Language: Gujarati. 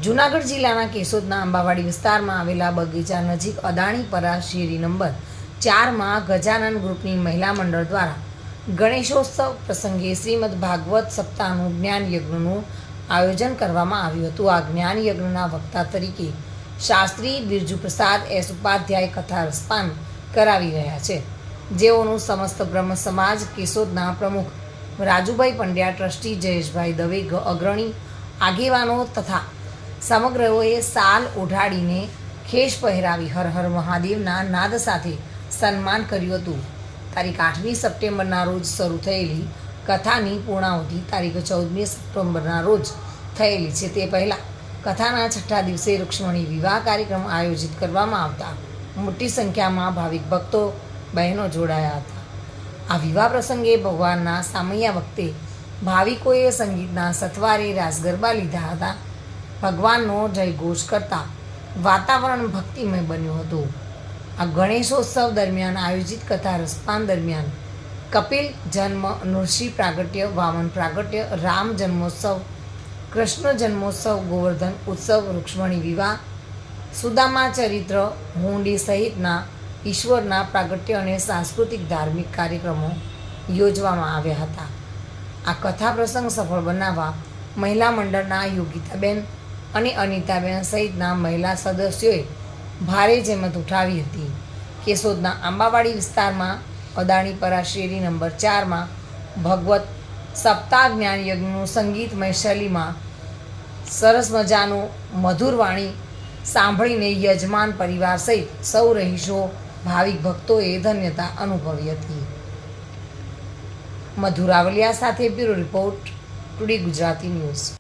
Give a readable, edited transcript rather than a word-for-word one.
જૂનાગઢ જિલ્લાના કેશોદના આંબાવાડી વિસ્તારમાં આવેલા બગીચા નજીક અદાણીપરા શેરી નંબર 4માં ગજાનન ગ્રુપની મહિલા મંડળ દ્વારા ગણેશોત્સવ પ્રસંગે શ્રીમદ ભાગવત સપ્તાહનું જ્ઞાન યજ્ઞનું આયોજન કરવામાં આવ્યું હતું. આ જ્ઞાન યજ્ઞના વક્તા તરીકે શાસ્ત્રી બિરજુ પ્રસાદ એસ ઉપાધ્યાય કથા રસપાન કરાવી રહ્યા છે, જેઓનું સમસ્ત બ્રહ્મ સમાજ કેશોદના પ્રમુખ રાજુભાઈ પંડ્યા, ટ્રસ્ટી જયેશભાઈ દવે, અગ્રણી આગેવાનો તથા સમગ્રઓએ સાલ ઓઢાડીને ખેશ પહેરાવી હર હર મહાદેવના નાદ સાથે સન્માન કર્યું હતું. તારીખ 8મી સપ્ટેમ્બરના રોજ શરૂ થયેલી કથાની પૂર્ણાહુતિ તારીખ 14મી સપ્ટેમ્બરના રોજ થયેલી છે. તે પહેલાં કથાના છઠ્ઠા દિવસે રૂક્ષ્મણી વિવાહ કાર્યક્રમ આયોજિત કરવામાં આવતા મોટી સંખ્યામાં ભાવિક ભક્તો બહેનો જોડાયા હતા. આ વિવાહ પ્રસંગે ભગવાનના સામૈયા વખતે ભાવિકોએ સંગીતના સથવારે રાસ ગરબા લીધા હતા. ભગવાનનો જયઘોષ કરતા વાતાવરણ ભક્તિમય બન્યું હતું. આ ગણેશોત્સવ દરમિયાન આયોજિત કથા રસપાન દરમિયાન કપિલ જન્મ, નૃસિંહ પ્રાગટ્ય, વામન પ્રાગટ્ય, રામ જન્મોત્સવ, કૃષ્ણ જન્મોત્સવ, ગોવર્ધન ઉત્સવ, રૂક્ષ્મણી વિવાહ, સુદામા ચરિત્ર, હુંડી સહિતના ઈશ્વરના પ્રાગટ્ય અને સાંસ્કૃતિક ધાર્મિક કાર્યક્રમો યોજવામાં આવ્યા હતા. આ કથા પ્રસંગ સફળ બનાવવા મહિલા મંડળના યોગિતાબેન અને અનિતાબેન સહિતના મહિલા સદસ્યોએ ભારે જહેમત ઉઠાવી હતી. કેશોદના આંબાવાડી વિસ્તારમાં અદાણીપરા શેરી નંબર 4માં ભગવત સપ્તાહ જ્ઞાન યજ્ઞનું સંગીતમય શૈલીમાં સરસ મજાનું મધુરવાણી સાંભળીને યજમાન પરિવાર સહિત સૌ રહીશો, ભાવિક ભક્તોએ ધન્યતા અનુભવી હતી. મધુરાવલિયા સાથે bureau report, today Gujarati news.